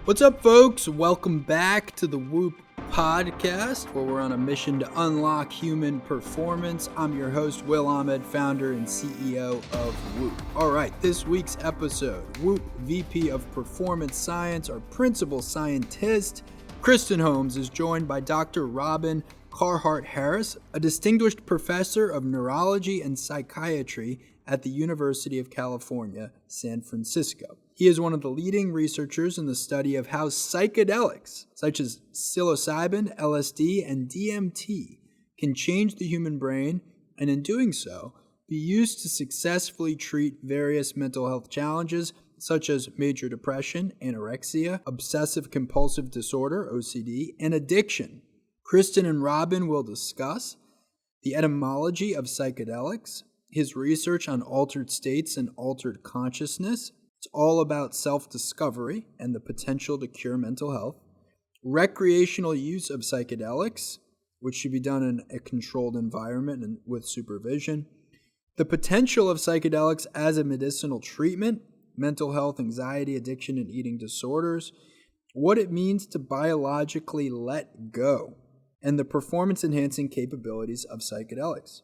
What's up, folks? Welcome back to the Whoop podcast, where we're on a mission to unlock human performance. I'm your host, Will Ahmed, founder and CEO of Whoop. All right, this week's episode, Whoop VP of Performance Science, our principal scientist, Kristen Holmes, is joined by Dr. Robin Carhart-Harris, a distinguished professor of neurology and psychiatry at the University of California, San Francisco. He is one of the leading researchers in the study of how psychedelics, such as psilocybin, LSD, and DMT, can change the human brain, and in doing so, be used to successfully treat various mental health challenges such as major depression, anorexia, obsessive-compulsive disorder, OCD, and addiction. Kristen and Robin will discuss the etymology of psychedelics, his research on altered states and altered consciousness. It's all about self-discovery and the potential to cure mental health. Recreational use of psychedelics, which should be done in a controlled environment and with supervision. The potential of psychedelics as a medicinal treatment, mental health, anxiety, addiction, and eating disorders. What it means to biologically let go, and the performance-enhancing capabilities of psychedelics.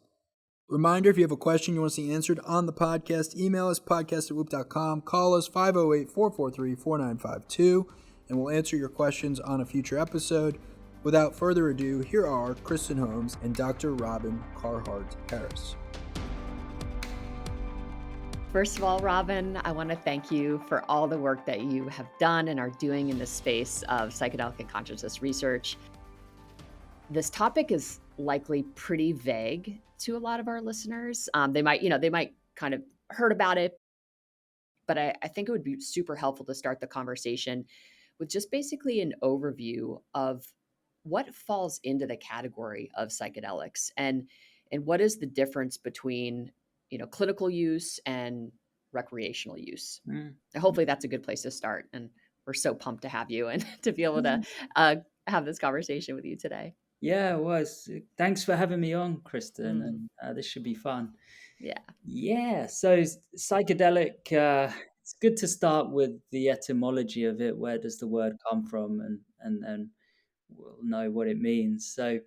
Reminder, if you have a question you want to see answered on the podcast, email us podcast@whoop.com, call us 508-443-4952, and we'll answer your questions on a future episode. Without further ado, here are Kristen Holmes and Dr. Robin Carhart-Harris. First of all, Robin, I want to thank you for all the work that you have done and are doing in the space of psychedelic and consciousness research. This topic is likely pretty vague to a lot of our listeners. They might kind of heard about it, but I think it would be super helpful to start the conversation with just basically an overview of what falls into the category of psychedelics and what is the difference between clinical use and recreational use. Hopefully that's a good place to start. And we're so pumped to have you and to be able to have this conversation with you today. Yeah, it was. Thanks for having me on, Kristen. And this should be fun. Yeah. So psychedelic, it's good to start with the etymology of it. Where does the word come from? And then we'll know what it means. So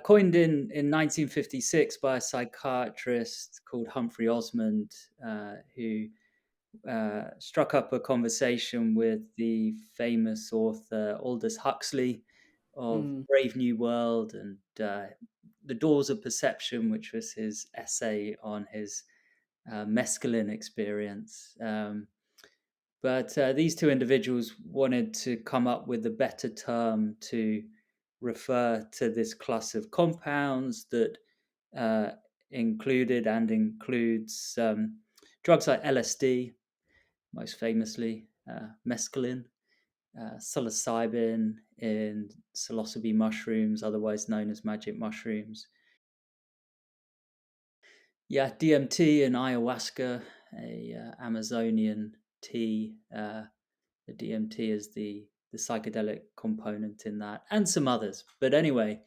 coined in 1956 by a psychiatrist called Humphrey Osmond, who struck up a conversation with the famous author Aldous Huxley of Brave New World and The Doors of Perception, which was his essay on his mescaline experience. But these two individuals wanted to come up with a better term to refer to this class of compounds that included and includes drugs like LSD, most famously mescaline, psilocybin in psilocybe mushrooms, otherwise known as magic mushrooms. Yeah, DMT and ayahuasca, a Amazonian tea. The DMT is the psychedelic component in that, and some others. But anyway,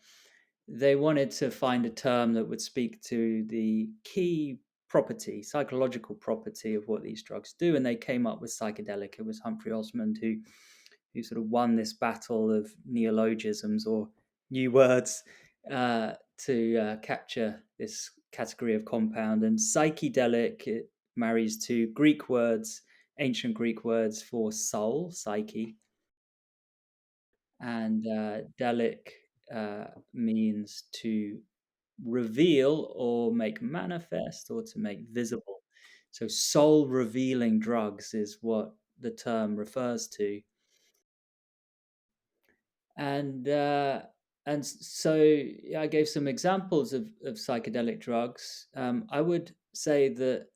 they wanted to find a term that would speak to the key property, psychological property of what these drugs do, and they came up with psychedelic. It was Humphrey Osmond who sort of won this battle of neologisms or new words to capture this category of compound. And psychedelic, it marries two Greek words, ancient Greek words for soul, psyche, and delic means to reveal or make manifest or to make visible. So soul revealing drugs is what the term refers to. And so I gave some examples of psychedelic drugs. I would say that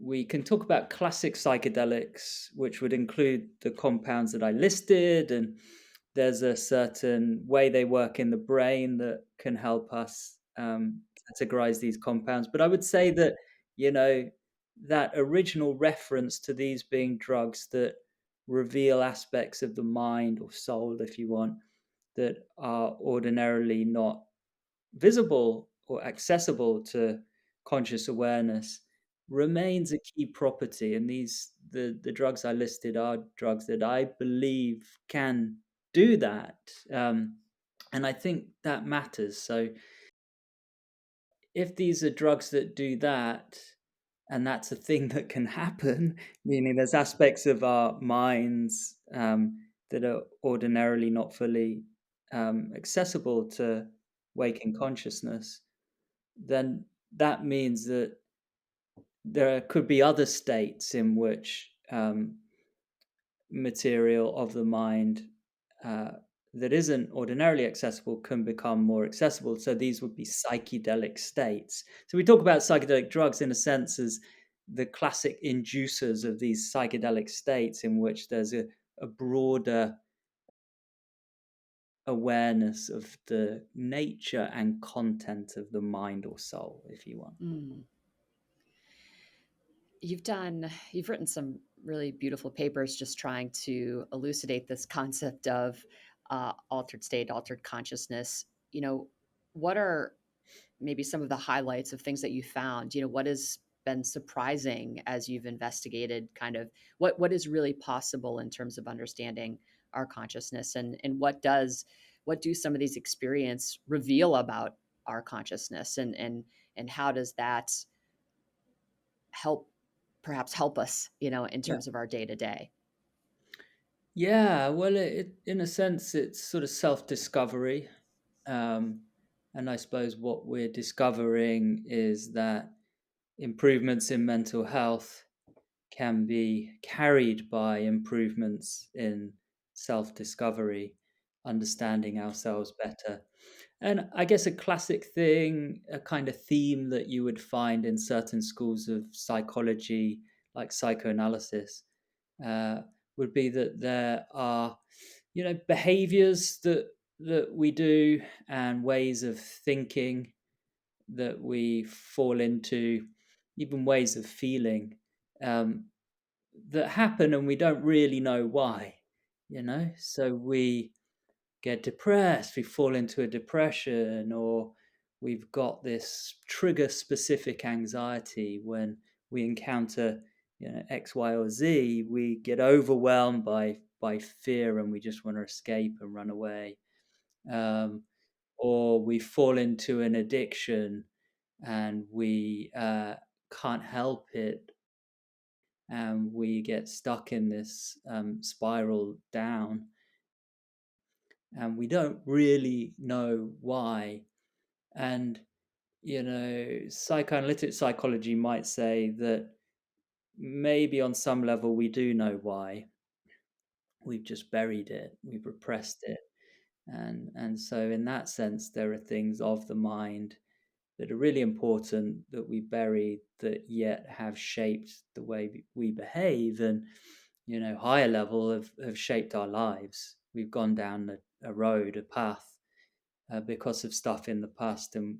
we can talk about classic psychedelics, which would include the compounds that I listed, and there's a certain way they work in the brain that can help us categorize these compounds. But I would say that, that original reference to these being drugs that reveal aspects of the mind or soul, if you want, that are ordinarily not visible or accessible to conscious awareness, remains a key property. And the drugs I listed are drugs that I believe can do that. And I think that matters. So if these are drugs that do that, and that's a thing that can happen, meaning there's aspects of our minds that are ordinarily not fully accessible to waking consciousness, then that means that there could be other states in which material of the mind uh, that isn't ordinarily accessible can become more accessible. So these would be psychedelic states. So we talk about psychedelic drugs in a sense as the classic inducers of these psychedelic states in which there's a broader awareness of the nature and content of the mind or soul, if you want. You've written some really beautiful papers just trying to elucidate this concept of altered state, altered consciousness. What are maybe some of the highlights of things that you found? What has been surprising as you've investigated kind of what is really possible in terms of understanding our consciousness, and what do some of these experiences reveal about our consciousness, and how does that perhaps help us, in terms of our day to day? Yeah, well, in a sense, it's sort of self-discovery. And I suppose what we're discovering is that improvements in mental health can be carried by improvements in self-discovery, understanding ourselves better. And I guess a classic thing, a kind of theme that you would find in certain schools of psychology, like psychoanalysis, uh, would be that there are, behaviors that we do and ways of thinking that we fall into, even ways of feeling um, that happen, and we don't really know why. So we get depressed, we fall into a depression, or we've got this trigger specific anxiety when we encounter X, Y, or Z. We get overwhelmed by fear and we just want to escape and run away. um, or we fall into an addiction and we can't help it, and we get stuck in this spiral down, and we don't really know why. And psychoanalytic psychology might say that maybe on some level we do know why. We've just buried it, we've repressed it. And so in that sense there are things of the mind that are really important that we bury, that yet have shaped the way we behave, and higher level have shaped our lives. We've gone down a road, a path, because of stuff in the past, and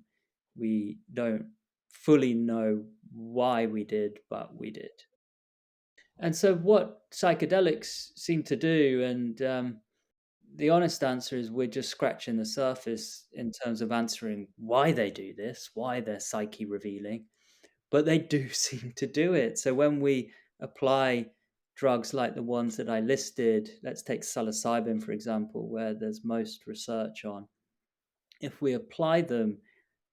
we don't fully know why we did, but we did. And so what psychedelics seem to do, and the honest answer is we're just scratching the surface in terms of answering why they do this, why they're psyche revealing, but they do seem to do it. So when we apply drugs like the ones that I listed, let's take psilocybin, for example, where there's most research on, if we apply them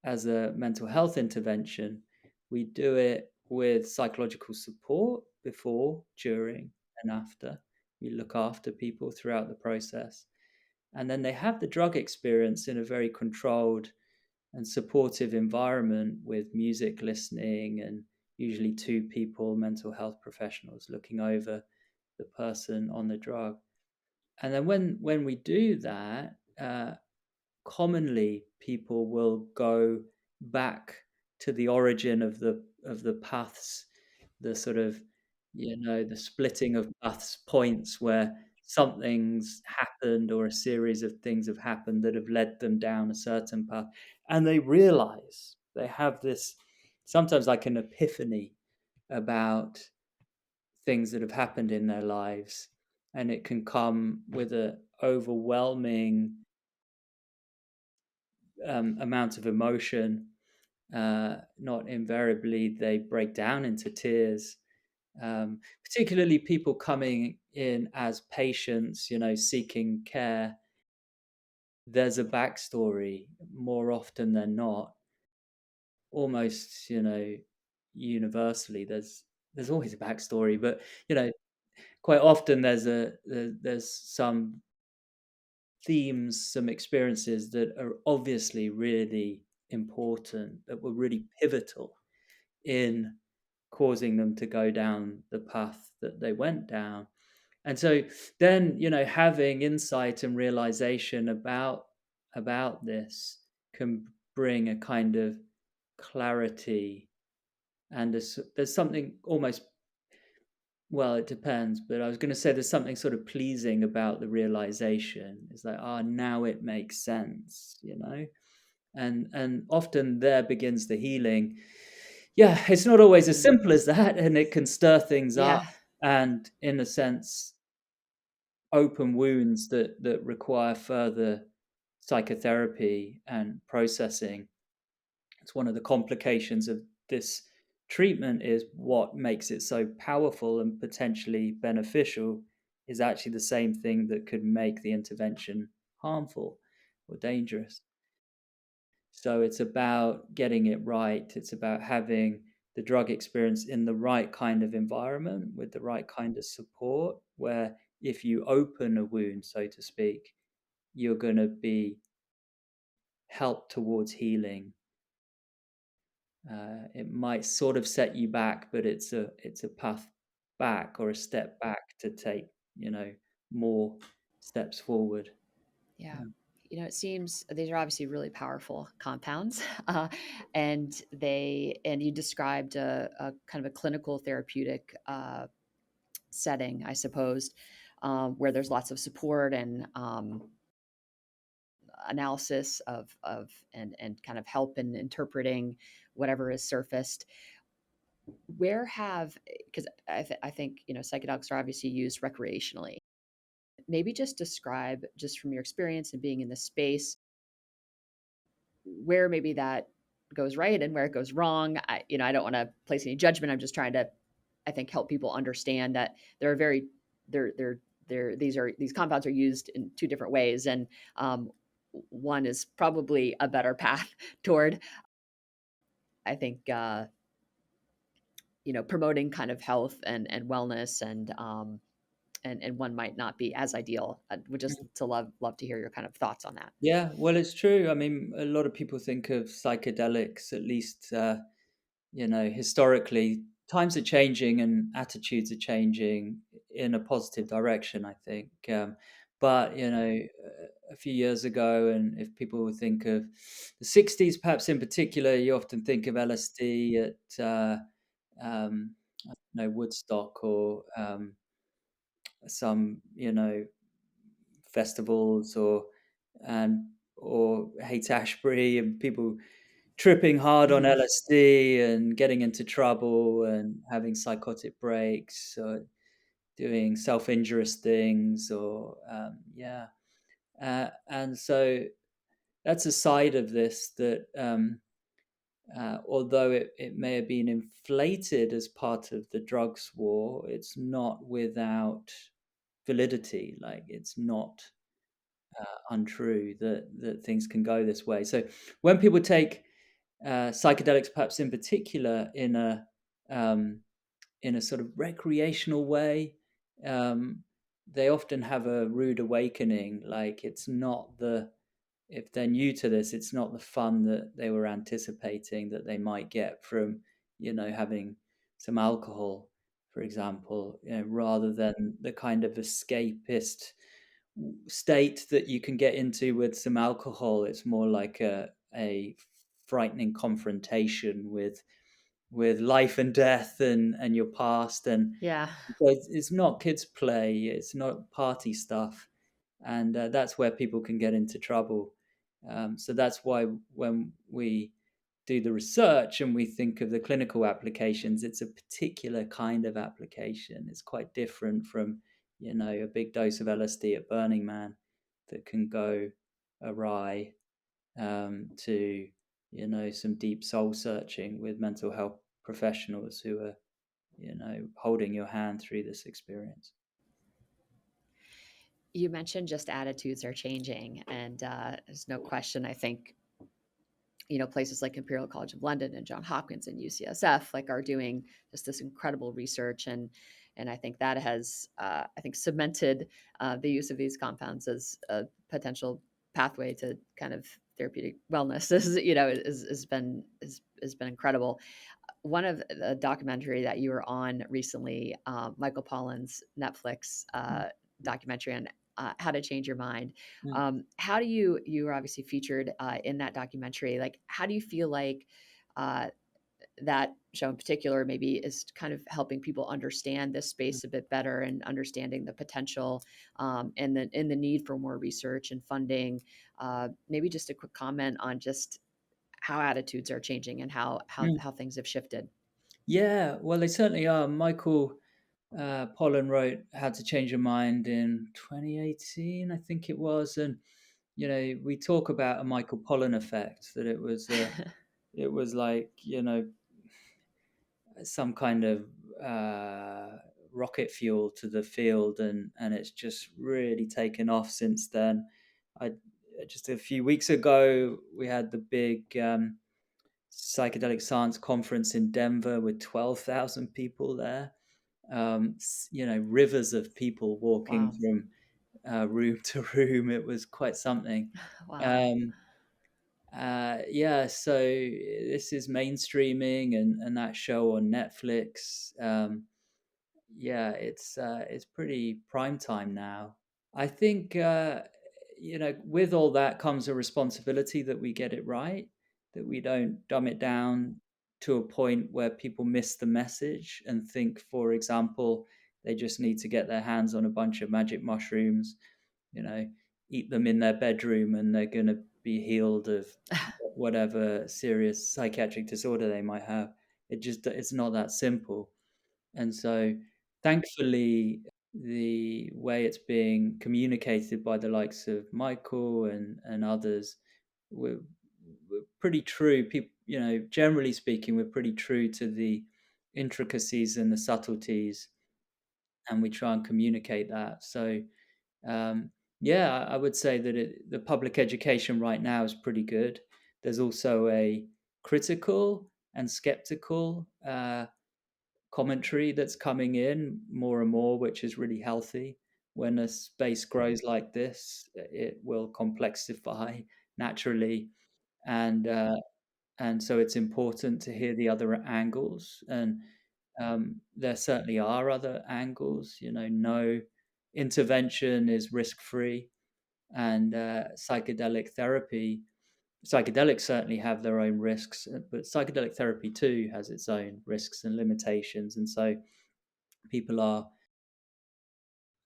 as a mental health intervention, we do it with psychological support before, during, and after. We look after people throughout the process. And then they have the drug experience in a very controlled and supportive environment with music listening and usually two people, mental health professionals, looking over the person on the drug. And then when we do that, commonly people will go back to the origin of the paths, the sort of the splitting of paths points where something's happened or a series of things have happened that have led them down a certain path, and they realize they have this sometimes like an epiphany about things that have happened in their lives, and it can come with a overwhelming amount of emotion, not invariably they break down into tears. Particularly people coming in as patients, seeking care. There's a backstory more often than not. Almost, universally, there's always a backstory, but quite often there's some themes, some experiences that are obviously really important, that were really pivotal in causing them to go down the path that they went down. And so then, having insight and realization about this can bring a kind of clarity, and there's something almost, well, it depends, but I was going to say there's something sort of pleasing about the realization. It's like, now it makes sense, and often there begins the healing. Yeah, it's not always as simple as that, and it can stir things up, and in a sense open wounds that require further psychotherapy and processing. It's one of the complications of this treatment, is what makes it so powerful and potentially beneficial is actually the same thing that could make the intervention harmful or dangerous. So it's about getting it right. It's about having the drug experience in the right kind of environment with the right kind of support, where if you open a wound, so to speak, you're going to be helped towards healing. It might sort of set you back, but it's a path back, or a step back to take, more steps forward. Yeah. It seems these are obviously really powerful compounds, and you described a kind of a clinical therapeutic setting, I suppose, where there's lots of support and analysis and kind of help in interpreting whatever is surfaced. Because I think psychedelics are obviously used recreationally. Maybe just describe, just from your experience and being in this space, where maybe that goes right and where it goes wrong. I don't want to place any judgment. I'm just trying to, I think, help people understand that these compounds are used in two different ways, and one is probably a better path toward, I think, promoting kind of health and wellness, and one might not be as ideal. I would just to love to hear your kind of thoughts on that. Yeah, well, it's true. I mean, a lot of people think of psychedelics, at least, historically. Times are changing and attitudes are changing in a positive direction, I think. But, a few years ago, and if people would think of the 60s, perhaps in particular, you often think of LSD at, I don't know, Woodstock, or some, festivals, or Haight-Ashbury, and people tripping hard on LSD and getting into trouble and having psychotic breaks, or doing self-injurious things, or and so that's a side of this that, although it may have been inflated as part of the drugs war, it's not without validity. Like, it's not untrue that things can go this way. So when people take psychedelics, perhaps in particular, in a sort of recreational way, they often have a rude awakening. Like, it's not if they're new to this, it's not the fun that they were anticipating that they might get from, having some alcohol, for example, rather than the kind of escapist state that you can get into with some alcohol. It's more like a frightening confrontation with life and death and your past, and it's not kids play, it's not party stuff, and that's where people can get into trouble. So that's why when we do the research and we think of the clinical applications, it's a particular kind of application. It's quite different from, a big dose of LSD at Burning Man that can go awry, to some deep soul searching with mental health professionals who are, holding your hand through this experience. You mentioned just attitudes are changing, and there's no question. I think places like Imperial College of London and Johns Hopkins and UCSF are doing just this incredible research, and I think that has cemented the use of these compounds as a potential pathway to kind of therapeutic wellness. Has been incredible. One of the documentary that you were on recently, Michael Pollan's Netflix documentary on How to Change Your Mind. How do you were obviously featured in that documentary? How do you feel like that show in particular maybe is kind of helping people understand this space a bit better and understanding the potential and the need for more research and funding? Maybe just a quick comment on just how attitudes are changing and how things have shifted. Yeah, well, they certainly are. Michael Pollan wrote How to Change Your Mind in 2018, I think it was, and we talk about a Michael Pollan effect, that it was like some kind of rocket fuel to the field, and it's just really taken off since then. I just a few weeks ago we had the big psychedelic science conference in Denver with 12,000 people there. Rivers of people walking Wow. from room to room. It was quite something. Wow. Yeah, so this is mainstreaming, and that show on Netflix. Yeah, it's pretty prime time now. I think with all that comes a responsibility that we get it right, that we don't dumb it down to a point where people miss the message and think, for example, they just need to get their hands on a bunch of magic mushrooms, you know, eat them in their bedroom, and they're going to be healed of whatever serious psychiatric disorder they might have. It's not that simple. And so, thankfully, the way it's being communicated by the likes of Michael and others, we're pretty true. People, generally speaking, we're pretty true to the intricacies and the subtleties, and we try and communicate that. So, um, yeah, I would say that the public education right now is pretty good. There's also a critical and skeptical commentary that's coming in more and more, which is really healthy. When a space grows like this, it will complexify naturally, and so it's important to hear the other angles. And there certainly are other angles. No intervention is risk-free, and psychedelics certainly have their own risks, but psychedelic therapy too has its own risks and limitations, and so people are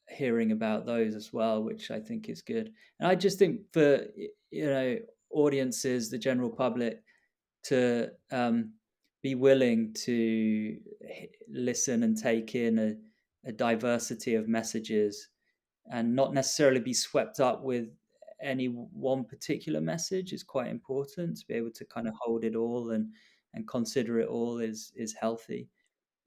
hearing about those as well, which I think is good. And I just think for audiences, the general public, to be willing to listen and take in a diversity of messages, and not necessarily be swept up with any one particular message is quite important. To be able to kind of hold it all and consider it all is healthy.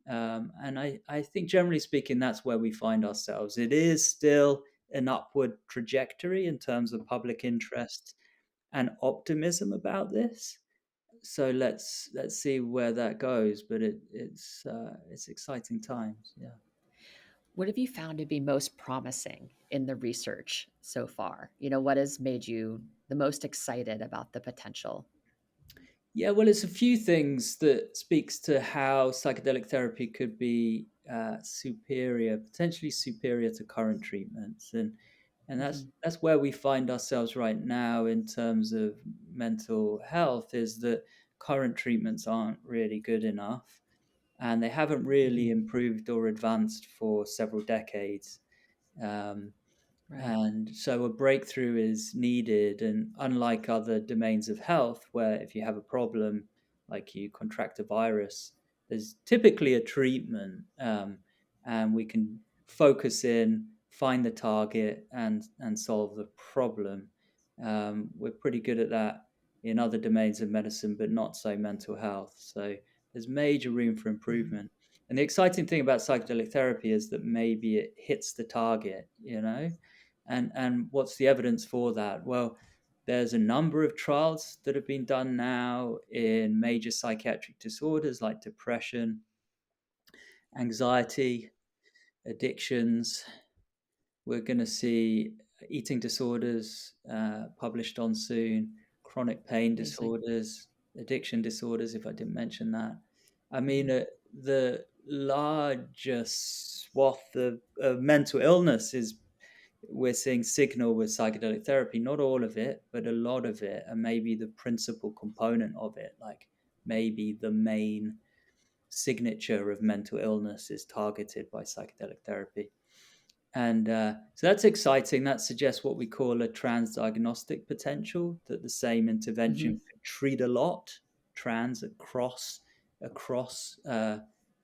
And I think generally speaking, that's where we find ourselves. It is still an upward trajectory in terms of public interest and optimism about this. So let's see where that goes. But it's exciting times. Yeah. What have you found to be most promising in the research so far? What has made you the most excited about the potential? Yeah, well, it's a few things that speaks to how psychedelic therapy could be potentially superior to current treatments, and that's where we find ourselves right now in terms of mental health. Is that current treatments aren't really good enough, and they haven't really improved or advanced for several decades. Um, Right. and so a breakthrough is needed. And unlike other domains of health, where if you have a problem, like you contract a virus, there's typically a treatment, and we can focus in, find the target, and solve the problem. We're pretty good at that in other domains of medicine, but not so mental health. So there's major room for improvement. And the exciting thing about psychedelic therapy is that maybe it hits the target, and what's the evidence for that? Well, there's a number of trials that have been done now in major psychiatric disorders like depression, anxiety, addictions. We're going to see eating disorders published on soon, chronic pain disorders, addiction disorders, if I didn't mention that. I mean, the largest swath of mental illness is we're seeing signal with psychedelic therapy, not all of it, but a lot of it, and maybe the principal component of it, like maybe the main signature of mental illness is targeted by psychedelic therapy. And so that's exciting. That suggests what we call a transdiagnostic potential, that the same intervention could treat a lot, across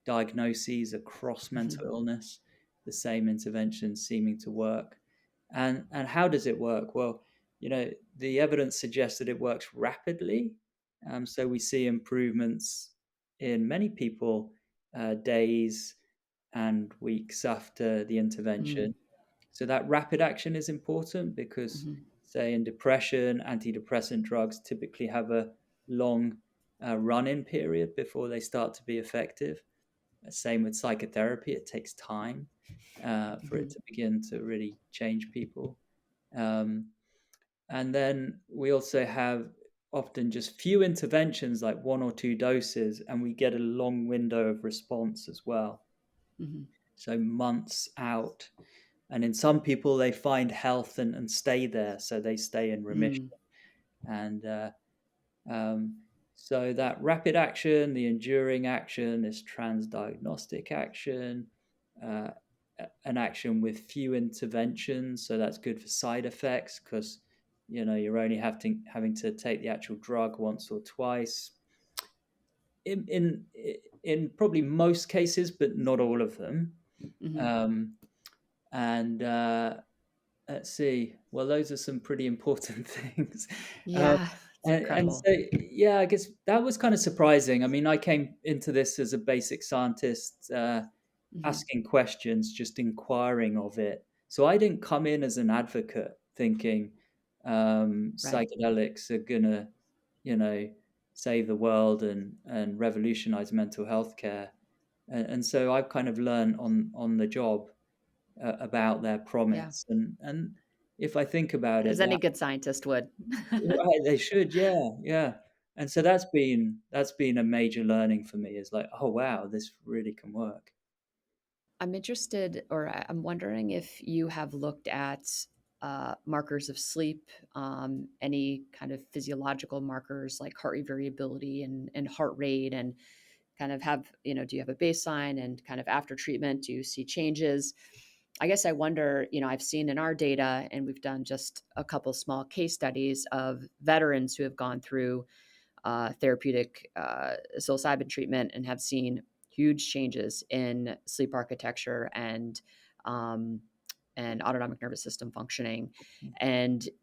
diagnoses, across mental illness, the same intervention seeming to work. And how does it work? Well, the evidence suggests that it works rapidly. So we see improvements in many people days and weeks after the intervention. So that rapid action is important because, say, in depression, antidepressant drugs typically have a long run-in period before they start to be effective. Same with psychotherapy; it takes time for it to begin to really change people. And then we also have often just few interventions, like 1 or 2 doses, and we get a long window of response as well. So months out. And in some people, they find health and stay there. So they stay in remission. And so that rapid action, the enduring action, this transdiagnostic action, an action with few interventions. So that's good for side effects because, you're only having to take the actual drug once or twice. In probably most cases, but not all of them. And let's see. Well, those are some pretty important things. Yeah, it's incredible. And so, yeah, I guess that was kind of surprising. I mean, I came into this as a basic scientist, asking questions, just inquiring of it. So I didn't come in as an advocate thinking psychedelics are gonna, save the world and revolutionize mental health care. And so I've kind of learned on the job about their promise. And if I think about As it, any good scientist would. right, they should, yeah. And so that's been a major learning for me, is like, oh wow, this really can work. I'm interested, or I'm wondering if you have looked at markers of sleep, any kind of physiological markers like heart rate variability and heart rate, and kind of have, do you have a baseline, and kind of after treatment, do you see changes? I guess I wonder, I've seen in our data, and we've done just a couple small case studies of veterans who have gone through therapeutic psilocybin treatment and have seen huge changes in sleep architecture and autonomic nervous system functioning. And it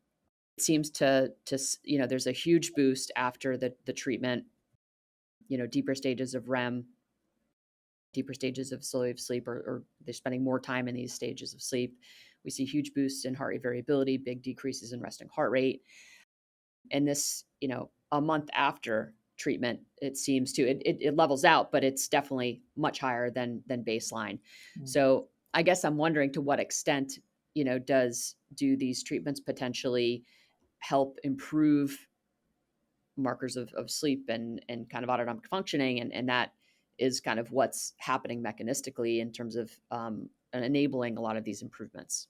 seems to there's a huge boost after the treatment, deeper stages of REM, deeper stages of slow wave sleep, or they're spending more time in these stages of sleep. We see huge boosts in heart rate variability, big decreases in resting heart rate. And this, a month after treatment, it seems to, it levels out, but it's definitely much higher than baseline. So I guess I'm wondering, to what extent, do these treatments potentially help improve markers of sleep and kind of autonomic functioning, and that is kind of what's happening mechanistically in terms of enabling a lot of these improvements.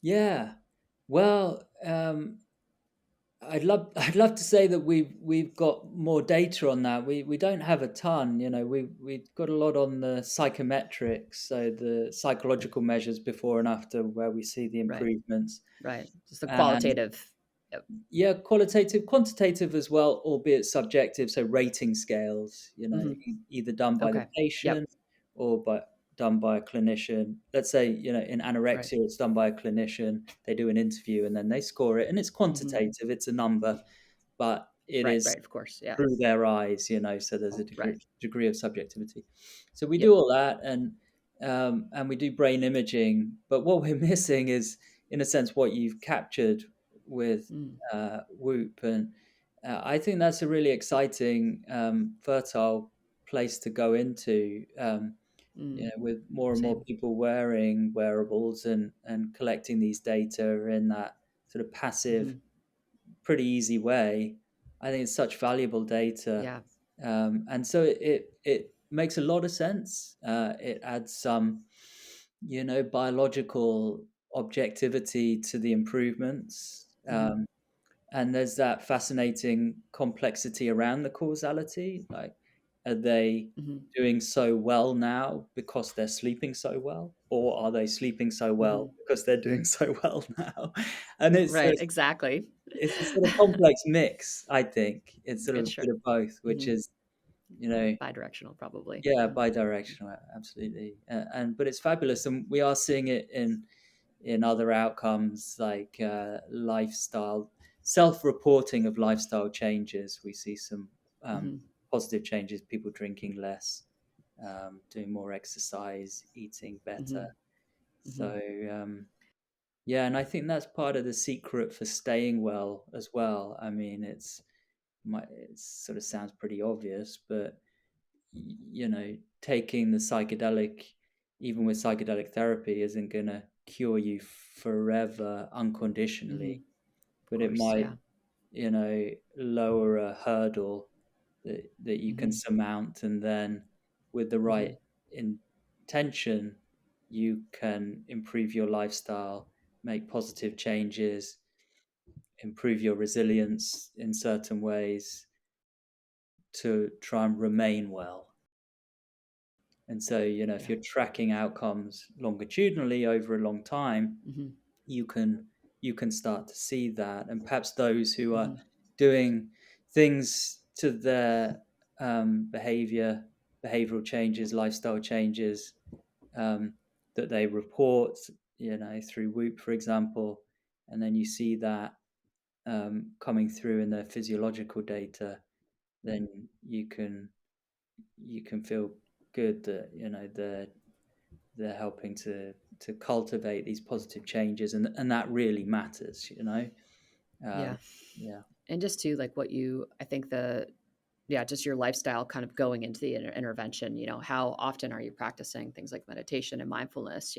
Yeah, well, I'd love to say that we've got more data on that. We don't have a ton, we've got a lot on the psychometrics, so the psychological measures before and after, where we see the improvements. Right. Just the qualitative. Yeah, qualitative, quantitative as well, albeit subjective. So rating scales, either done by the patient or done by a clinician. Let's say, in anorexia, it's done by a clinician. They do an interview and then they score it, and it's quantitative. It's a number, but it Right, is right, of course, yeah. through their eyes, so there's a Right. degree of subjectivity. So we Yep. do all that, and we do brain imaging, but what we're missing is, in a sense, what you've captured with Whoop, and I think that's a really exciting, fertile place to go into. With more and more Same. people wearing wearables and collecting these data in that sort of passive, pretty easy way. I think it's such valuable data. Yeah. And so it makes a lot of sense. It adds some, biological objectivity to the improvements. And there's that fascinating complexity around the causality. Like, are they doing so well now because they're sleeping so well, or are they sleeping so well because they're doing so well now? And Right, exactly. it's a sort of complex mix. I think it's sort of a Sure. bit of both, which is, Bidirectional, probably. yeah, bi-directional, absolutely. But it's fabulous, and we are seeing it in other outcomes like lifestyle, self-reporting of lifestyle changes. We see some positive changes: people drinking less, doing more exercise, eating better. So yeah, and I think that's part of the secret for staying well as well. I mean, it sort of sounds pretty obvious, but taking the psychedelic, even with psychedelic therapy, isn't going to cure you forever unconditionally, Of but it course, might, yeah. lower a hurdle that you can surmount, and then with the right intention, you can improve your lifestyle, make positive changes, improve your resilience in certain ways to try and remain well. And so, if you're tracking outcomes longitudinally over a long time, you can start to see that. And perhaps those who are doing things to their behavioral changes, lifestyle changes, that they report, through Whoop, for example, and then you see that coming through in their physiological data, then you can feel good that they're helping to cultivate these positive changes, and that really matters. Yeah. Yeah. And just to like what you, I think just your lifestyle kind of going into the intervention, how often are you practicing things like meditation and mindfulness?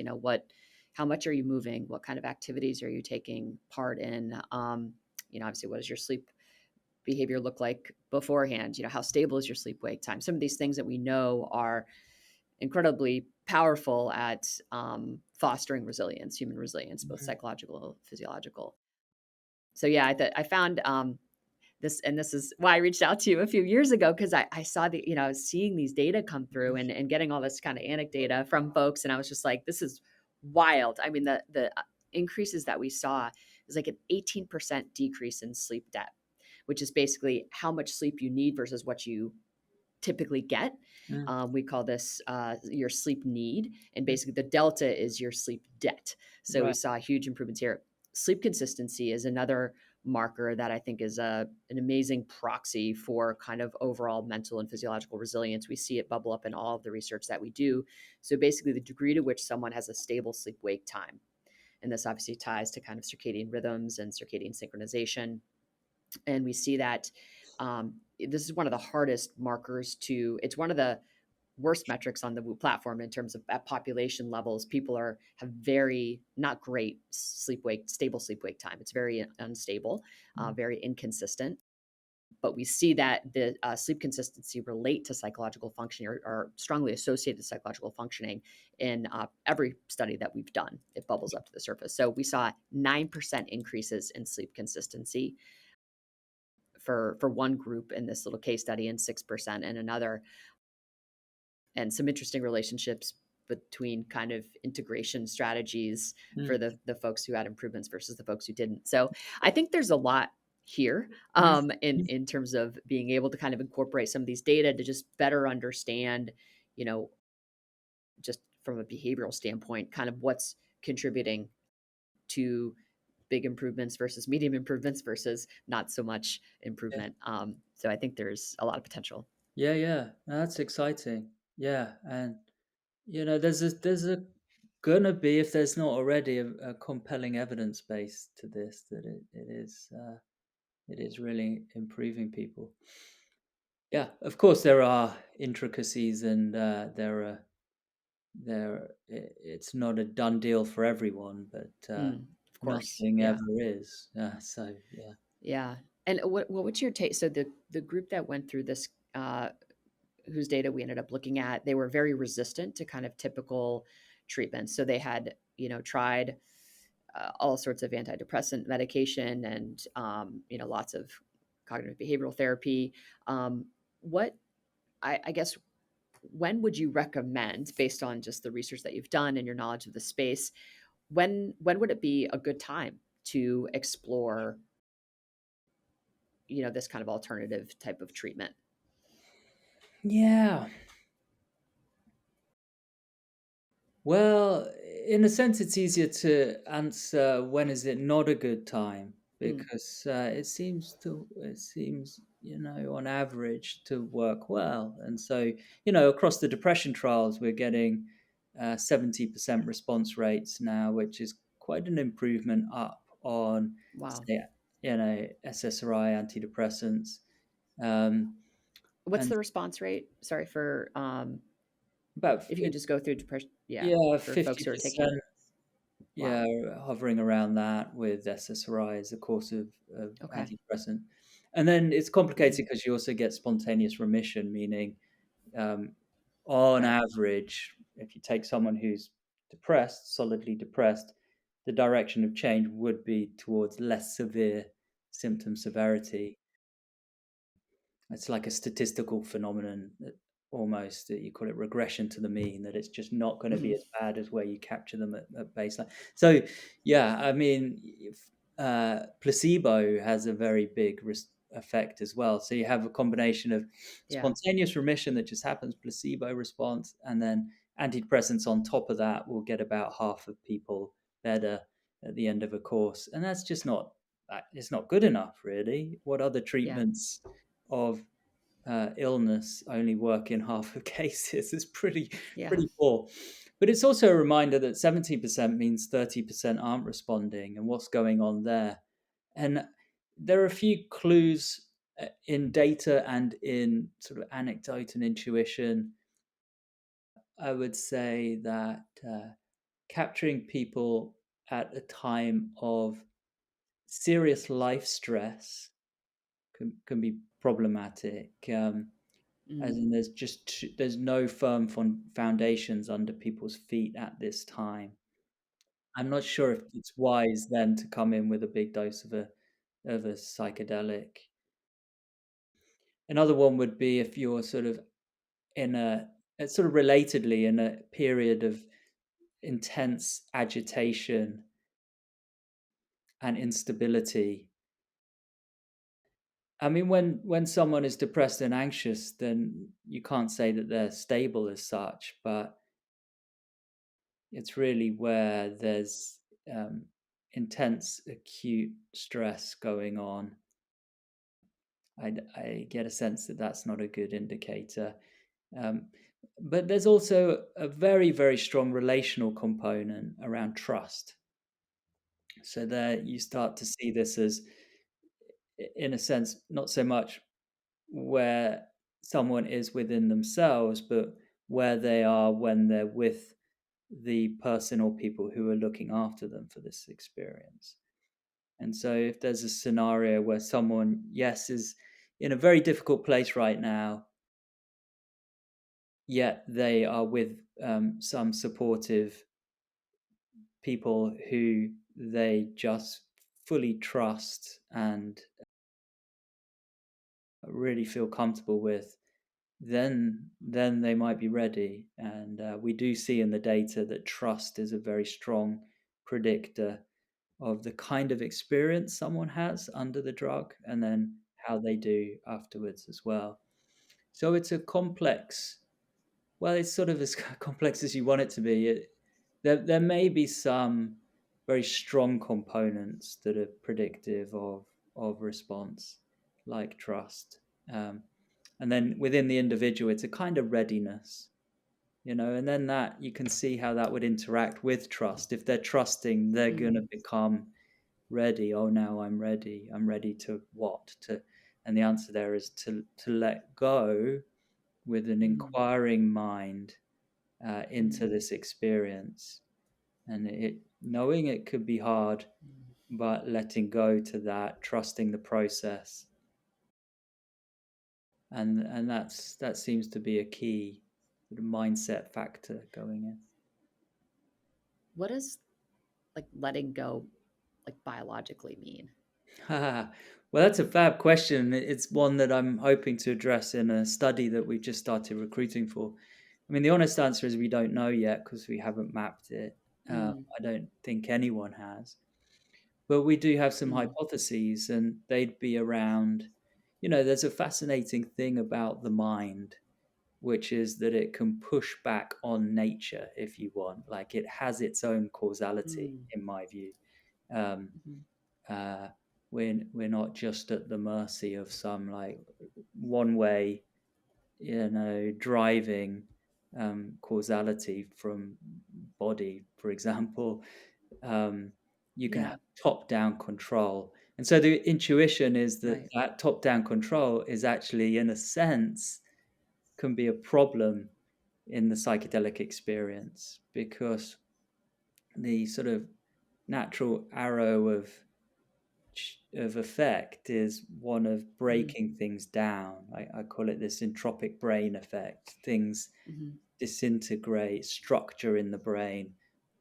How much are you moving? What kind of activities are you taking part in? Obviously, what does your sleep behavior look like beforehand? How stable is your sleep wake time? Some of these things that we know are incredibly powerful at fostering resilience, human resilience, both psychological, physiological. So yeah, I found this, and this is why I reached out to you a few years ago, because I saw I was seeing these data come through and getting all this kind of anecdata from folks, and I was just like, this is wild. I mean, the increases that we saw is like an 18% decrease in sleep debt, which is basically how much sleep you need versus what you typically get. We call this your sleep need, and basically the delta is your sleep debt. So we saw huge improvements here. Sleep consistency is another marker that I think is an amazing proxy for kind of overall mental and physiological resilience. We see it bubble up in all of the research that we do. So basically the degree to which someone has a stable sleep wake time. And this obviously ties to kind of circadian rhythms and circadian synchronization. And we see that this is one of the hardest markers it's one of the worst metrics on the Woo platform in terms of at population levels. People have very not great stable sleep wake time. It's very unstable, very inconsistent. But we see that the sleep consistency relate to psychological functioning, or strongly associated to psychological functioning in every study that we've done. It bubbles up to the surface. So we saw 9% increases in sleep consistency for one group in this little case study, and 6% in another. And some interesting relationships between kind of integration strategies for the folks who had improvements versus the folks who didn't. So I think there's a lot here in terms of being able to kind of incorporate some of these data to just better understand, just from a behavioral standpoint, kind of what's contributing to big improvements versus medium improvements versus not so much Yeah. improvement. So I think there's a lot of potential. Yeah. That's exciting. Yeah, and there's a gonna be, if there's not already, a compelling evidence base to this, that it is really improving people. Yeah, of course there are intricacies, and it's not a done deal for everyone, but Of course. nothing Yeah. ever is. So yeah. Yeah. And what's your take? So the group that went through this, whose data we ended up looking at, they were very resistant to kind of typical treatments. So they had, tried all sorts of antidepressant medication and, lots of cognitive behavioral therapy. What I guess, when would you recommend, based on just the research that you've done and your knowledge of the space, when would it be a good time to explore, this kind of alternative type of treatment? Yeah. Well, in a sense, it's easier to answer when is it not a good time, Mm, because it seems on average to work well, and so across the depression trials we're getting 70% response rates now, which is quite an improvement up on, wow. say, SSRI antidepressants, um, What's and the response rate? Sorry for, about if you can just go through depression, yeah, yeah, for folks who are taking 50%. it. Wow. Yeah, hovering around that with SSRI as a course of Okay. antidepressant. And then it's complicated Mhm. because you also get spontaneous remission, meaning um, on Right. average, if you take someone who's depressed, solidly depressed, the direction of change would be towards less severe symptom severity. It's like a statistical phenomenon almost, that you call it regression to the mean, that it's just not going to be Mhm. as bad as where you capture them at baseline. So yeah, I mean, placebo has a very big effect as well. So you have a combination of Yeah. spontaneous remission that just happens, placebo response, and then antidepressants on top of that will get about half of people better at the end of a course, and that's just not, it's not good enough, really. What other Yeah. treatments of illness only work in half of cases? It's Yeah. pretty poor. But it's also a reminder that 70% means 30% aren't responding, and what's going on there. And there are a few clues in data and in sort of anecdote and intuition. I would say that capturing people at a time of serious life stress can be problematic. As Mm. in, there's no firm foundations under people's feet at this time. I'm not sure if it's wise then to come in with a big dose of a psychedelic. Another one would be if you're sort of in sort of relatedly in a period of intense agitation and instability. I mean, when someone is depressed and anxious, then you can't say that they're stable as such, but it's really where there's intense acute stress going on. I get a sense that that's not a good indicator. Um, but there's also a very, very strong relational component around trust. So there you start to see this as, in a sense, not so much where someone is within themselves, but where they are when they're with the person or people who are looking after them for this experience. And so if there's a scenario where someone, yes, is in a very difficult place right now, yet they are with some supportive people who they just fully trust and really feel comfortable with, then they might be ready. And we do see in the data that trust is a very strong predictor of the kind of experience someone has under the drug, and then how they do afterwards as well. So it's a complex, well, it's sort of as complex as you want it to be. There may be some very strong components that are predictive of response, like trust. And then within the individual, it's a kind of readiness, and then that you can see how that would interact with trust. If they're trusting, they're going to become ready. Oh, now I'm ready. I'm ready to what? And the answer there is to let go with an inquiring mind into this experience. And knowing it could be hard, but letting go to that, trusting the process. And that seems to be a key sort of mindset factor going in. What does letting go biologically mean? Well, that's a fab question. It's one that I'm hoping to address in a study that we've just started recruiting for. I mean, the honest answer is we don't know yet because we haven't mapped it. I don't think anyone has. But we do have some hypotheses, and they'd be around, there's a fascinating thing about the mind, which is that it can push back on nature if you want. Like, it has its own causality, in my view. We're not just at the mercy of some one way, driving causality from body, for example. You can have top-down control. And so the intuition is that that top-down control is actually, in a sense, can be a problem in the psychedelic experience, because the sort of natural arrow of effect is one of breaking things down. I call it this entropic brain effect. Things disintegrate, structure in the brain,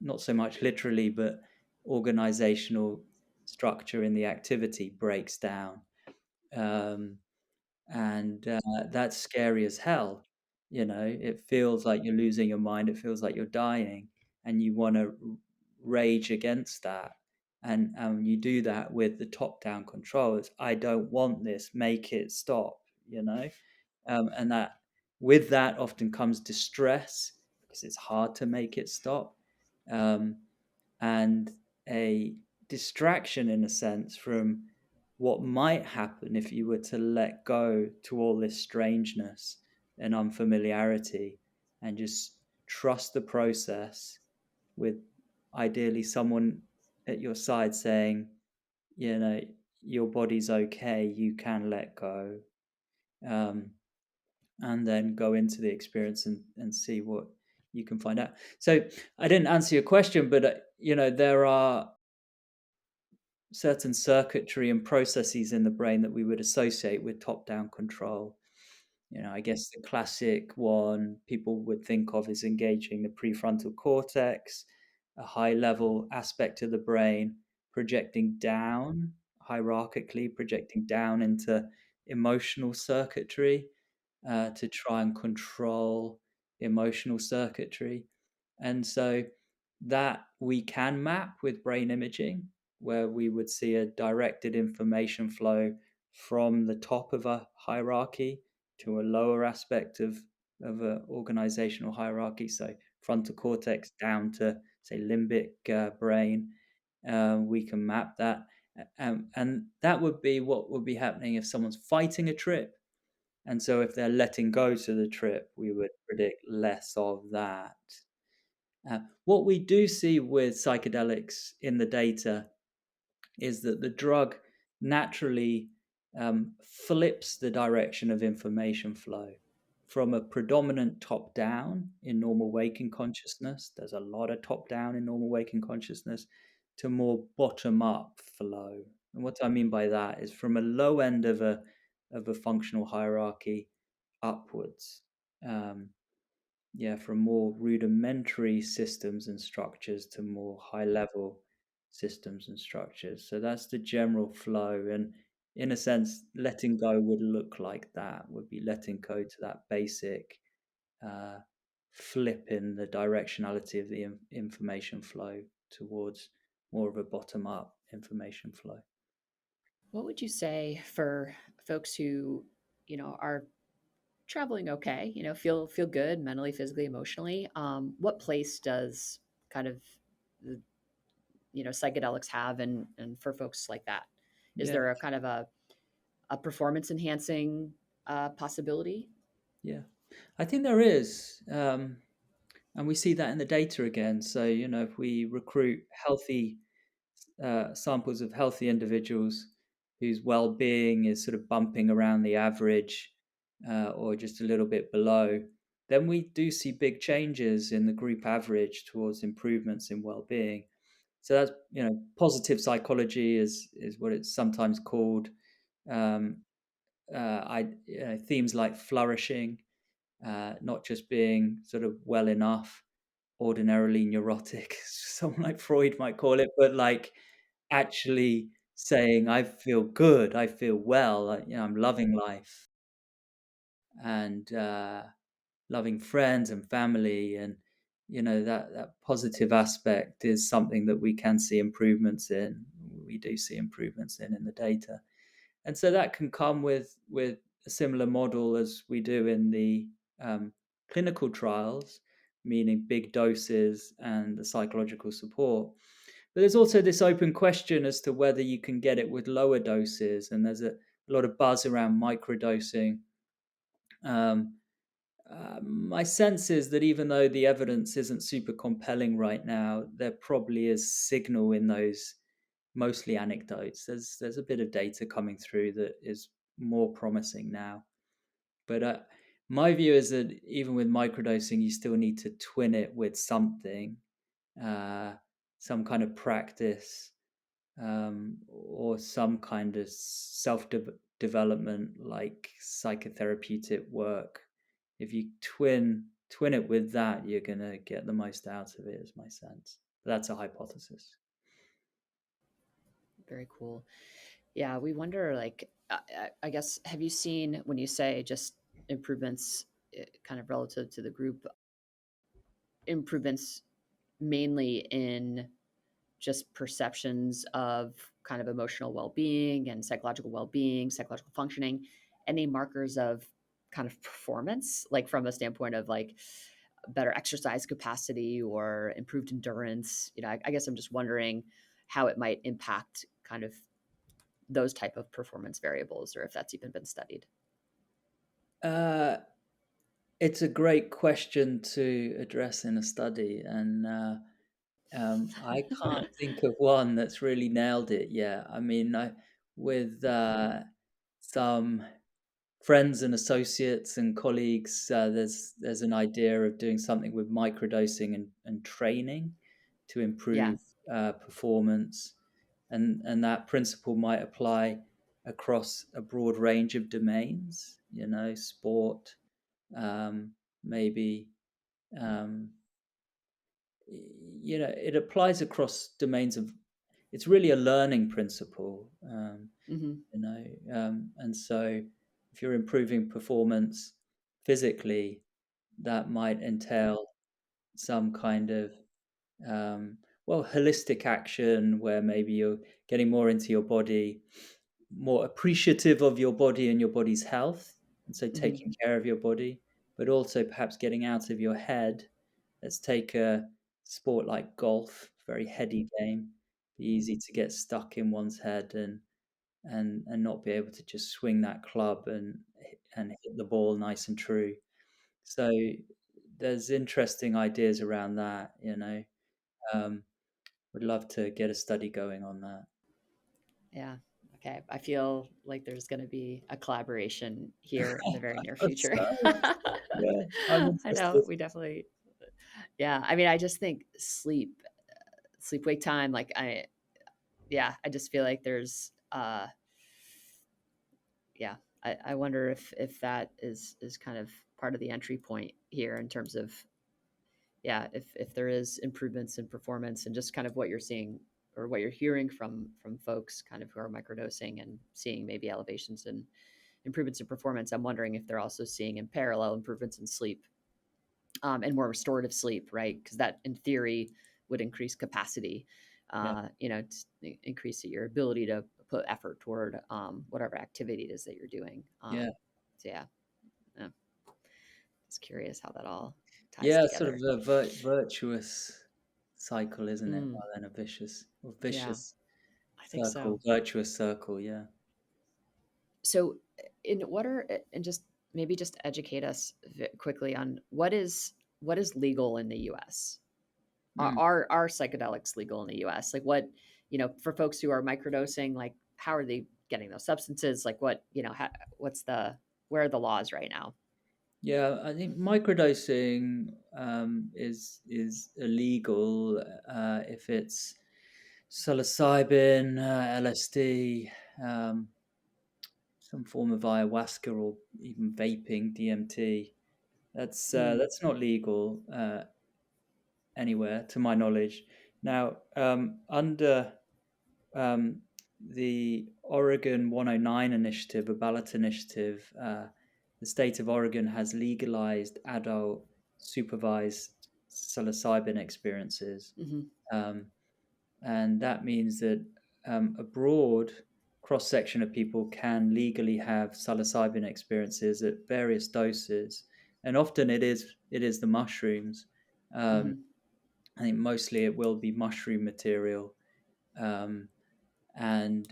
not so much literally, but organizational structure in the activity breaks down. And that's scary as hell. It feels like you're losing your mind. It feels like you're dying, and you want to rage against that. And you do that with the top-down controls. I don't want this. Make it stop. And that with that often comes distress, because it's hard to make it stop, and a distraction, in a sense, from what might happen if you were to let go to all this strangeness and unfamiliarity and just trust the process, with ideally someone at your side saying, your body's okay, you can let go, and then go into the experience and see what you can find out. So I didn't answer your question, but there are certain circuitry and processes in the brain that we would associate with top-down control. I guess the classic one people would think of is engaging the prefrontal cortex, a high-level aspect of the brain, projecting down, hierarchically projecting down into emotional circuitry to try and control emotional circuitry. And so that we can map with brain imaging, where we would see a directed information flow from the top of a hierarchy to a lower aspect of an organizational hierarchy. So frontal cortex down to, say, limbic brain. We can map that. And that would be what would be happening if someone's fighting a trip. And so if they're letting go to the trip, we would predict less of that. What we do see with psychedelics in the data is that the drug naturally flips the direction of information flow from a predominant top-down in normal waking consciousness. There's a lot of top-down in normal waking consciousness, to more bottom-up flow. And what I mean by that is from a low end of a functional hierarchy upwards. From more rudimentary systems and structures to more high-level systems and structures. So that's the general flow. And in a sense, letting go would look like that, would be letting go to that basic flip in the directionality of the information flow towards more of a bottom-up information flow. What would you say for folks who, are traveling okay, feel good mentally, physically, emotionally? What place does kind of psychedelics have, and for folks like that? Is Yeah. there a kind of a performance enhancing possibility? Yeah, I think there is. And we see that in the data again. So, if we recruit healthy samples of healthy individuals whose well-being is sort of bumping around the average or just a little bit below, then we do see big changes in the group average towards improvements in well-being. So that's, positive psychology is what it's sometimes called. Um, Themes like flourishing, not just being sort of well enough, ordinarily neurotic, someone like Freud might call it, but like actually saying, I feel good, I feel well, I'm loving life, and loving friends and family, and that positive aspect is something that we can see improvements in. We do see improvements in the data, and so that can come with a similar model as we do in the clinical trials, meaning big doses and the psychological support. But there's also this open question as to whether you can get it with lower doses, and there's a lot of buzz around microdosing. My sense is that even though the evidence isn't super compelling right now, there probably is signal in those mostly anecdotes. There's a bit of data coming through that is more promising now. But my view is that even with microdosing, you still need to twin it with something, some kind of practice, or some kind of self-development, like psychotherapeutic work. If you twin it with that, you're going to get the most out of it, is my sense. That's a hypothesis. Very cool. Yeah, we wonder, like, I guess, have you seen, when you say just improvements kind of relative to the group, improvements mainly in just perceptions of kind of emotional well-being and psychological well-being, psychological functioning, any markers of kind of performance, like from a standpoint of like better exercise capacity or improved endurance? I guess I'm just wondering how it might impact kind of those type of performance variables, or if that's even been studied. It's a great question to address in a study, and I can't think of one that's really nailed it yet. I mean, with some friends and associates and colleagues, there's an idea of doing something with microdosing and training to improve performance, and that principle might apply across a broad range of domains. Sport, maybe. It applies across domains of. It's really a learning principle, and so if you're improving performance physically, that might entail some kind of holistic action where maybe you're getting more into your body, more appreciative of your body and your body's health, and so taking care of your body, but also perhaps getting out of your head. Let's take a sport like golf, very heady game, be easy to get stuck in one's head and not be able to just swing that club and hit the ball nice and true. So there's interesting ideas around that. Would love to get a study going on that. Yeah. Okay. I feel like there's going to be a collaboration here in the very near future. Yeah, I'm I know, we definitely. Yeah. I mean, I just think sleep wake time. Like I just feel like there's, I wonder if that is kind of part of the entry point here in terms of, if there is improvements in performance and just kind of what you're seeing or what you're hearing from folks kind of who are microdosing and seeing maybe elevations and improvements in performance. I'm wondering if they're also seeing in parallel improvements in sleep, and more restorative sleep, right? Because that in theory would increase capacity, increase your ability to put effort toward whatever activity it is that you're doing. So just curious how that all ties together. Sort of a virtuous cycle, isn't it? Rather than a vicious. or vicious I think circle, so. virtuous circle. Yeah. So, and just maybe just educate us quickly on what is legal in the U.S. Are psychedelics legal in the U.S.? Like, what, for folks who are microdosing, like, how are they getting those substances? Like, what, where are the laws right now? Yeah, I think microdosing is illegal if it's psilocybin, LSD, um, some form of ayahuasca, or even vaping, DMT. That's not legal anywhere, to my knowledge. Now, under um, the Oregon 109 initiative, a ballot initiative, the state of Oregon has legalized adult supervised psilocybin experiences. Um, and that means that a broad cross section of people can legally have psilocybin experiences at various doses, and often it is the mushrooms. I think mostly it will be mushroom material, um, and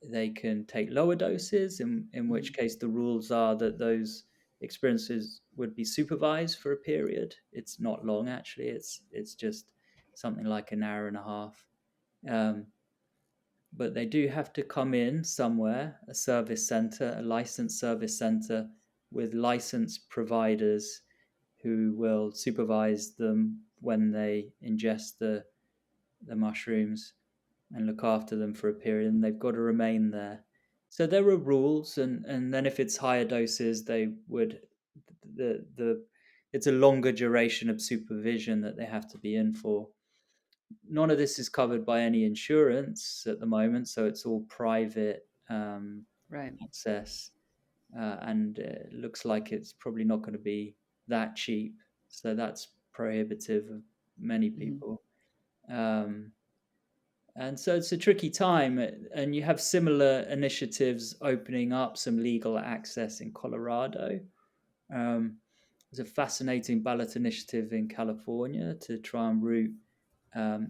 they can take lower doses. In which case, the rules are that those experiences would be supervised for a period. It's not long, actually. It's just something like an hour and a half. Um, but they do have to come in somewhere, a service center, a licensed service center with licensed providers who will supervise them when they ingest the mushrooms and look after them for a period, and they've got to remain there. So there are rules, and then if it's higher doses, they would the it's a longer duration of supervision that they have to be in for. None of this is covered by any insurance at the moment, so it's all private access, and it looks like it's probably not going to be that cheap. So that's prohibitive of many people. And so it's a tricky time, and you have similar initiatives opening up some legal access in Colorado. There's a fascinating ballot initiative in California to try and route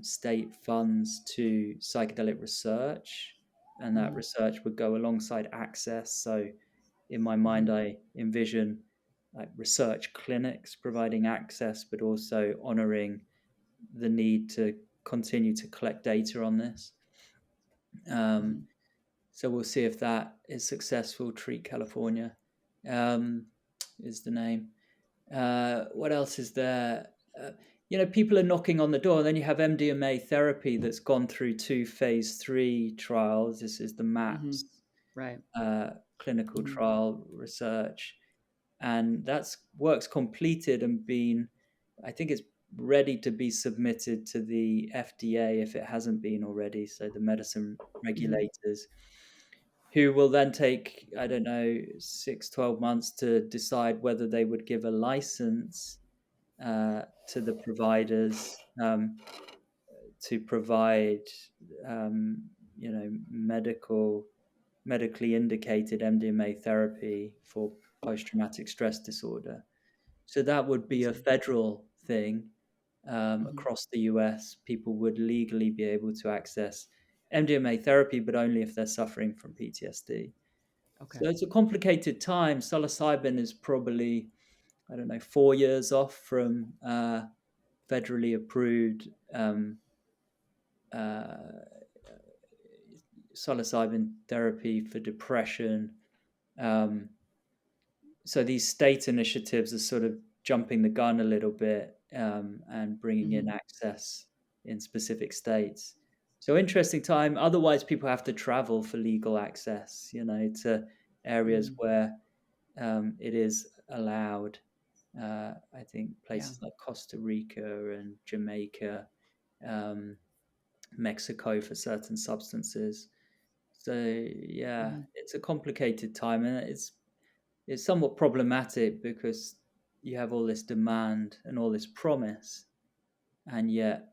state funds to psychedelic research, and that research would go alongside access. So in my mind, I envision like research clinics providing access, but also honoring the need to continue to collect data on this. So we'll see if that is successful. Treat California is the name. What else is there? People are knocking on the door. And then you have MDMA therapy that's gone through 2 phase 3 trials. This is the MAPS clinical trial research. And that's work's completed and been, I think it's ready to be submitted to the FDA if it hasn't been already. So the medicine regulators, who will then take, I don't know, 6-12 months to decide whether they would give a license to the providers to provide, medically indicated MDMA therapy for post-traumatic stress disorder. So that would be a federal thing across the US. People would legally be able to access MDMA therapy, but only if they're suffering from PTSD. Okay. So it's a complicated time. Psilocybin is probably, 4 years off from federally approved psilocybin therapy for depression. So these state initiatives are sort of jumping the gun a little bit and bringing in access in specific states. So interesting time. Otherwise, people have to travel for legal access, to areas where it is allowed. I think places like Costa Rica and Jamaica, Mexico for certain substances. So it's a complicated time, and it's somewhat problematic because you have all this demand and all this promise, and yet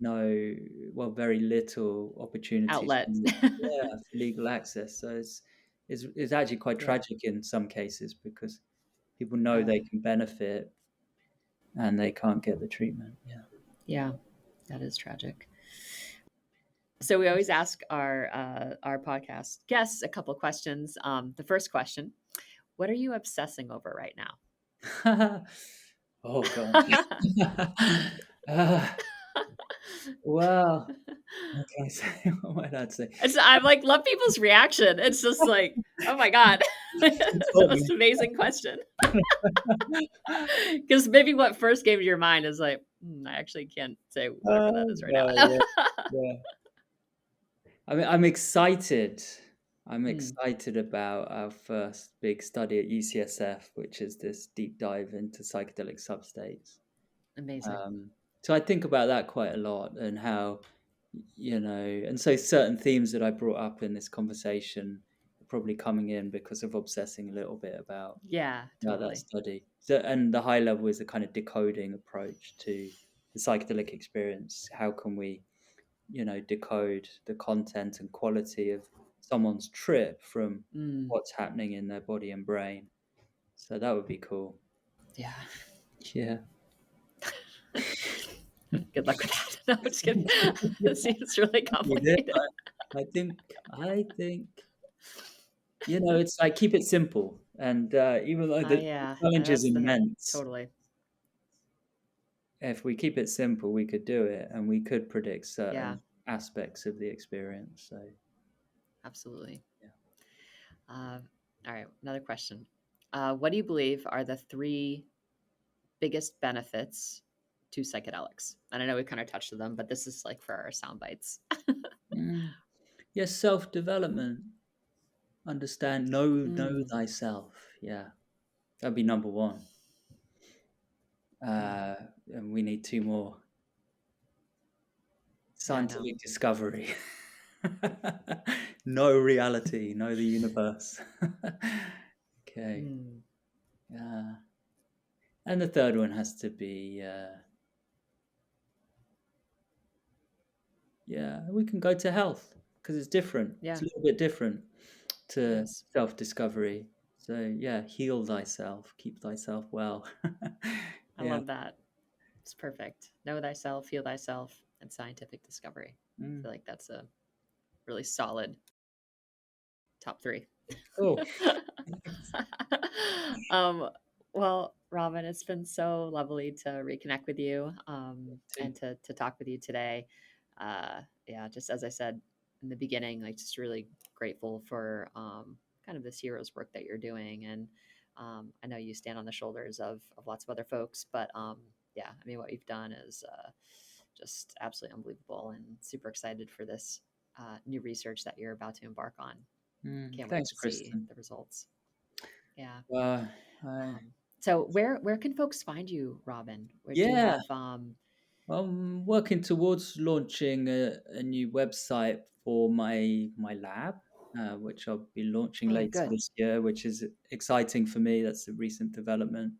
very little opportunities outlet for legal access. So it's actually quite tragic in some cases because people know they can benefit and they can't get the treatment. Yeah, that is tragic. So we always ask our podcast guests a couple questions. The first question: what are you obsessing over right now? Oh God. Well, what can I say? What might I say? I'm like, love people's reaction. It's just like, oh my God, the most amazing question. Because maybe what first came to your mind is like, I actually can't say whatever that is right now. Yeah. I mean, I'm excited. I'm excited about our first big study at UCSF, which is this deep dive into psychedelic substates. Amazing. So I think about that quite a lot, and how, and so certain themes that I brought up in this conversation are probably coming in because of obsessing a little bit about that study. So, and the high level is a kind of decoding approach to the psychedelic experience. How can we, decode the content and quality of someone's trip from what's happening in their body and brain? So that would be cool. Yeah. Good luck with that. No, I'm just kidding. It seems really complicated. I think, it's like, keep it simple. And even though the challenge is immense, totally. If we keep it simple, we could do it, and we could predict certain aspects of the experience. So, absolutely. Yeah. All right. Another question. What do you believe are the 3 biggest benefits to psychedelics? And I know we kind of touched on them, but this is like for our sound bites. Yes, self-development. Understand, know thyself. Yeah, that'd be number 1. And we need 2 more. Scientific discovery. Know reality. Know the universe. Okay. And the third one has to be, we can go to health, because it's different. Yeah. It's a little bit different to self-discovery. So heal thyself, keep thyself well. I love that. It's perfect. Know thyself, heal thyself, and scientific discovery. I feel like that's a really solid top 3. Cool. Well, Robin, it's been so lovely to reconnect with you and to talk with you today. Just as I said in the beginning, like, just really grateful for kind of this hero's work that you're doing. And I know you stand on the shoulders of lots of other folks, but I mean, what you've done is just absolutely unbelievable, and super excited for this new research that you're about to embark on. Can't wait to Kristen. see the results. Yeah. So where can folks find you, Robin? Where do you have, I'm working towards launching a new website for my lab, which I'll be launching later this year, which is exciting for me. That's a recent development.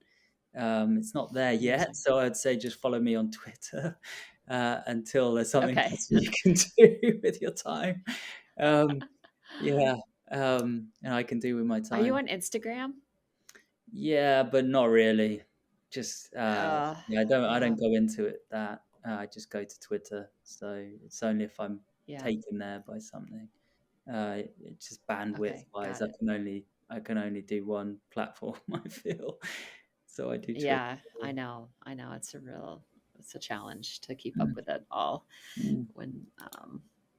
It's not there yet, so I'd say just follow me on Twitter until there's something else you can do with your time. And I can do with my time. Are you on Instagram? Yeah, but not really. Just I don't go into it that. I just go to Twitter. So it's only if I'm taken there by something. It's just bandwidth wise. I can only do one platform, I feel. So I do Twitter. Yeah, I know. It's a challenge to keep up with it all. When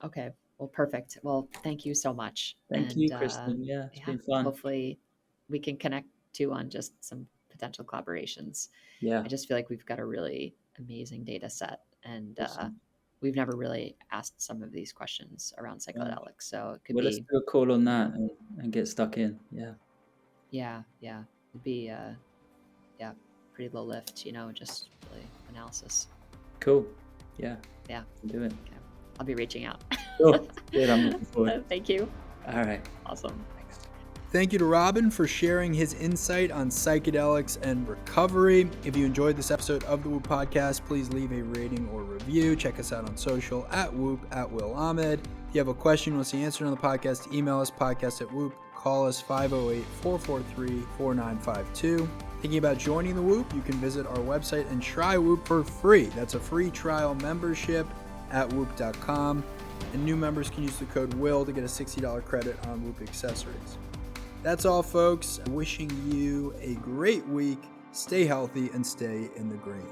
okay. Well, perfect. Well, thank you so much. Thank you, Kristen. It's been fun. Hopefully we can connect too on just some potential collaborations. I just feel like we've got a really amazing data set, and we've never really asked some of these questions around psychedelics. So it could be. Let's do a call on that and get stuck in. Yeah. It'd be pretty low lift, just really analysis. Cool. Yeah. We'll do it. Okay. I'll be reaching out. Cool. Good. I'm looking forward. Thank you. All right. Awesome. Thanks. Thank you to Robin for sharing his insight on psychedelics and recovery. If you enjoyed this episode of the Whoop Podcast, please leave a rating or review. Check us out on social at Whoop, at Will Ahmed. If you have a question you want to see answered on the podcast, email us podcast@Whoop. Call us 508-443-4952. Thinking about joining the Whoop? You can visit our website and try Whoop for free. That's a free trial membership at whoop.com. And new members can use the code WILL to get a $60 credit on Whoop accessories. That's all, folks. Wishing you a great week. Stay healthy and stay in the green.